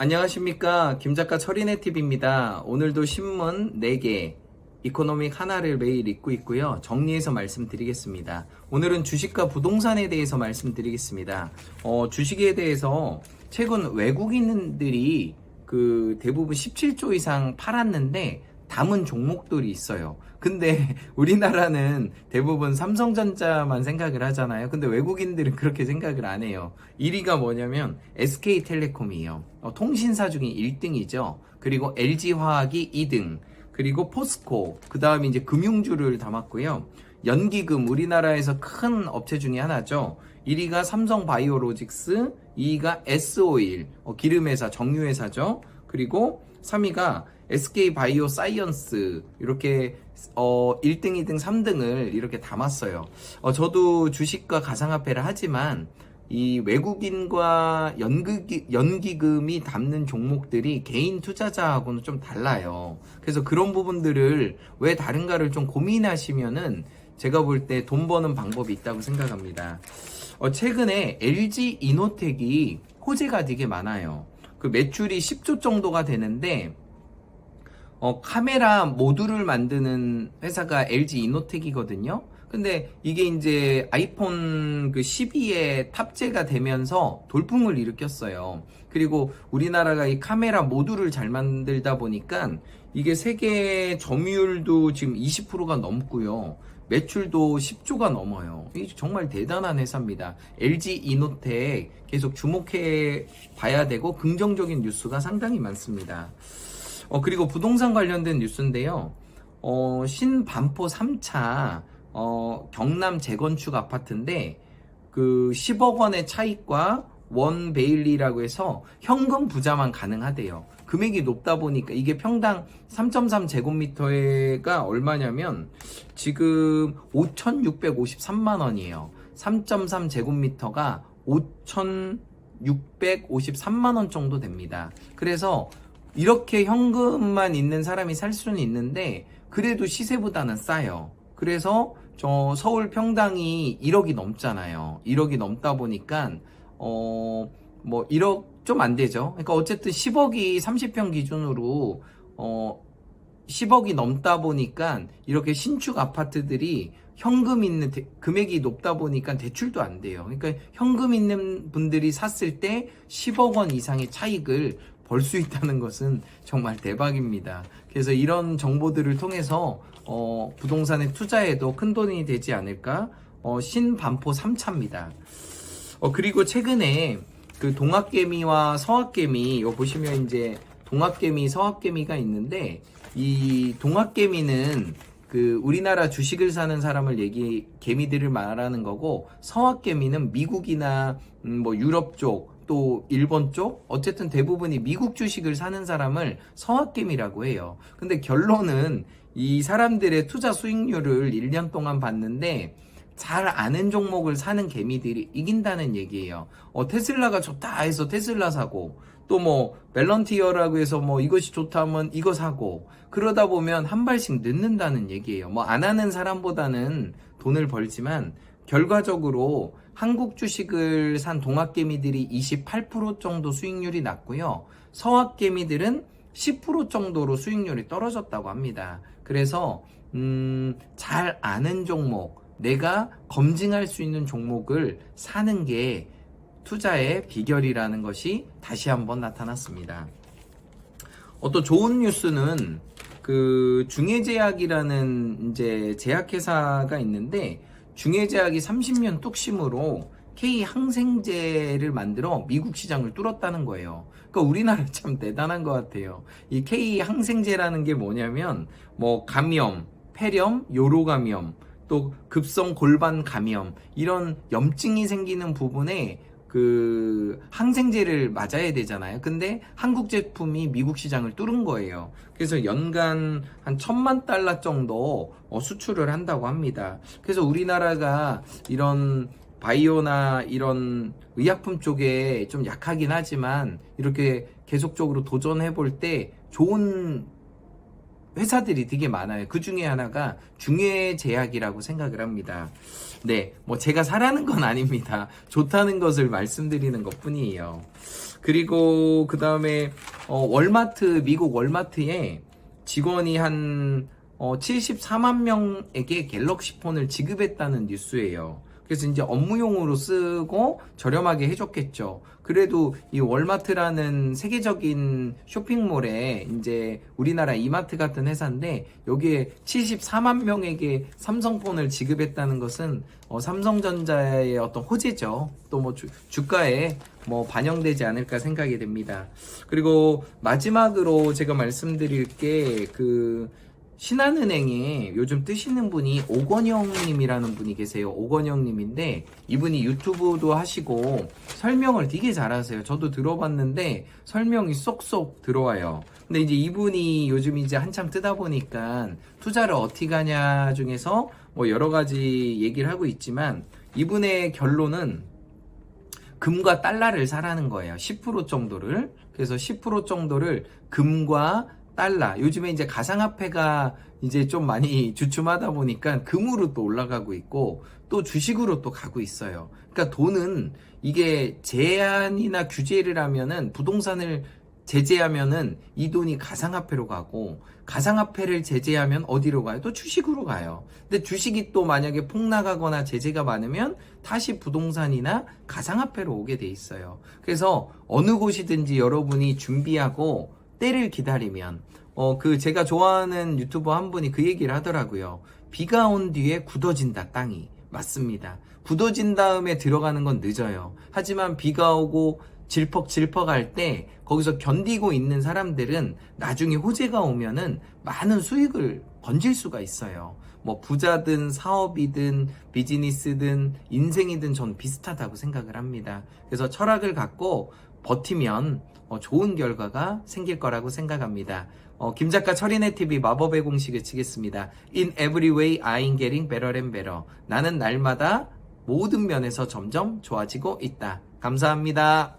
안녕하십니까. 김작가 철인의 팁입니다. 오늘도 신문 4개, 이코노믹 하나를 매일 읽고 있고요. 정리해서 말씀드리겠습니다. 오늘은 주식과 부동산에 대해서 말씀드리겠습니다. 주식에 대해서 최근 외국인들이 대부분 17조 이상 팔았는데 담은 종목들이 있어요. 근데 우리나라는 대부분 삼성전자만 생각을 하잖아요. 근데 외국인들은 그렇게 생각을 안 해요. 1위가 뭐냐면 SK텔레콤이에요. 통신사 중에 1등이죠. 그리고 LG화학이 2등. 그리고 포스코. 그 다음에 이제 금융주를 담았고요. 연기금, 우리나라에서 큰 업체 중에 하나죠. 1위가 삼성바이오로직스, 2위가 S오일, 기름회사, 정유회사죠. 그리고 3위가 SK바이오사이언스. 이렇게 1등, 2등, 3등을 이렇게 담았어요. 저도 주식과 가상화폐를 하지만 이 외국인과 연기금이 담는 종목들이 개인 투자자하고는 좀 달라요. 그래서 그런 부분들을 왜 다른가를 좀 고민하시면은 제가 볼 때 돈 버는 방법이 있다고 생각합니다. 최근에 LG 이노텍이 호재가 되게 많아요. 그 매출이 10조 정도가 되는데 카메라 모듈을 만드는 회사가 LG 이노텍이거든요. 근데 이게 이제 아이폰 12에 탑재가 되면서 돌풍을 일으켰어요. 그리고 우리나라가 이 카메라 모듈을 잘 만들다 보니까 이게 세계 점유율도 지금 20%가 넘고요. 매출도 10조가 넘어요. 이게 정말 대단한 회사입니다. LG 이노텍 계속 주목해 봐야 되고 긍정적인 뉴스가 상당히 많습니다. 그리고 부동산 관련된 뉴스인데요. 신반포 3차 경남 재건축 아파트인데 10억 원의 차익과 원 베일리라고 해서 현금 부자만 가능하대요. 금액이 높다 보니까 이게 평당 3.3 제곱미터가 얼마냐면 지금 5,653만 원이에요. 3.3 제곱미터가 5,653만 원 정도 됩니다. 그래서 이렇게 현금만 있는 사람이 살 수는 있는데 그래도 시세보다는 싸요. 그래서 저 서울 평당이 1억이 넘잖아요. 1억이 넘다 보니까 1억 좀 안 되죠. 그러니까 어쨌든 10억이 30평 기준으로 10억이 넘다 보니까 이렇게 신축 아파트들이 현금 있는 금액이 높다 보니까 대출도 안 돼요. 그러니까 현금 있는 분들이 샀을 때 10억 원 이상의 차익을 벌 수 있다는 것은 정말 대박입니다. 그래서 이런 정보들을 통해서 부동산에 투자해도 큰 돈이 되지 않을까? 신반포 3차입니다. 그리고 최근에 동학개미와 서학개미, 이거 보시면 이제 동학개미, 서학개미가 있는데 이 동학개미는 우리나라 주식을 사는 사람을 개미들을 말하는 거고, 서학개미는 미국이나 유럽 쪽, 또 일본 쪽, 어쨌든 대부분이 미국 주식을 사는 사람을 서학개미라고 해요. 근데 결론은 이 사람들의 투자 수익률을 1년 동안 봤는데 잘 아는 종목을 사는 개미들이 이긴다는 얘기예요. 테슬라가 좋다 해서 테슬라 사고, 또 밸런티어라고 해서 이것이 좋다 하면 이거 사고, 그러다 보면 한 발씩 늦는다는 얘기예요. 안 하는 사람보다는 돈을 벌지만 결과적으로 한국 주식을 산 동학개미들이 28% 정도 수익률이 났고요. 서학개미들은 10% 정도로 수익률이 떨어졌다고 합니다. 그래서 잘 아는 종목, 내가 검증할 수 있는 종목을 사는 게 투자의 비결이라는 것이 다시 한번 나타났습니다. 또 좋은 뉴스는 중해제약이라는 이제 제약회사가 있는데, 중해제약이 30년 뚝심으로 K항생제를 만들어 미국 시장을 뚫었다는 거예요. 그러니까 우리나라 참 대단한 것 같아요. 이 K항생제라는 게 뭐냐면 감염, 폐렴, 요로감염, 또 급성 골반 감염, 이런 염증이 생기는 부분에 항생제를 맞아야 되잖아요. 근데 한국 제품이 미국 시장을 뚫은 거예요. 그래서 연간 한 $1,000만 정도 수출을 한다고 합니다. 그래서 우리나라가 이런 바이오나 이런 의약품 쪽에 좀 약하긴 하지만 이렇게 계속적으로 도전해 볼 때 좋은 회사들이 되게 많아요. 그 중에 하나가 중외제약이라고 생각을 합니다. 네, 뭐 제가 사라는 건 아닙니다. 좋다는 것을 말씀드리는 것 뿐이에요. 그리고 그 다음에 월마트, 미국 월마트에 직원이 한 74만 명에게 갤럭시 폰을 지급했다는 뉴스예요. 그래서 이제 업무용으로 쓰고 저렴하게 해줬겠죠. 그래도 이 월마트라는 세계적인 쇼핑몰에 이제 우리나라 이마트 같은 회사인데 여기에 74만 명에게 삼성폰을 지급했다는 것은 삼성전자의 어떤 호재죠. 또 뭐 주가에 뭐 반영되지 않을까 생각이 됩니다. 그리고 마지막으로 제가 말씀드릴 게 신한은행에 요즘 뜨시는 분이 오건영님이라는 분이 계세요. 오건영님인데 이분이 유튜브도 하시고 설명을 되게 잘하세요. 저도 들어봤는데 설명이 쏙쏙 들어와요. 근데 이제 이분이 요즘 이제 한참 뜨다 보니까 투자를 어떻게 하냐 중에서 뭐 여러 가지 얘기를 하고 있지만 이분의 결론은 금과 달러를 사라는 거예요. 10% 정도를. 그래서 10% 정도를 금과 달러. 요즘에 이제 가상화폐가 이제 좀 많이 주춤하다 보니까 금으로 또 올라가고 있고 또 주식으로 또 가고 있어요. 그러니까 돈은 이게 제한이나 규제를 하면은 부동산을 제재하면은 이 돈이 가상화폐로 가고 가상화폐를 제재하면 어디로 가요? 또 주식으로 가요. 근데 주식이 또 만약에 폭락하거나 제재가 많으면 다시 부동산이나 가상화폐로 오게 돼 있어요. 그래서 어느 곳이든지 여러분이 준비하고 때를 기다리면 제가 좋아하는 유튜버 한 분이 그 얘기를 하더라고요. 비가 온 뒤에 굳어진다 땅이. 맞습니다. 굳어진 다음에 들어가는 건 늦어요. 하지만 비가 오고 질퍽질퍽 할 때 거기서 견디고 있는 사람들은 나중에 호재가 오면은 많은 수익을 건질 수가 있어요. 뭐 부자든 사업이든 비즈니스든 인생이든 전 비슷하다고 생각을 합니다. 그래서 철학을 갖고 버티면 좋은 결과가 생길 거라고 생각합니다. 김작가 철인의 TV 마법의 공식을 치겠습니다. In every way, I'm getting better and better. 나는 날마다 모든 면에서 점점 좋아지고 있다. 감사합니다.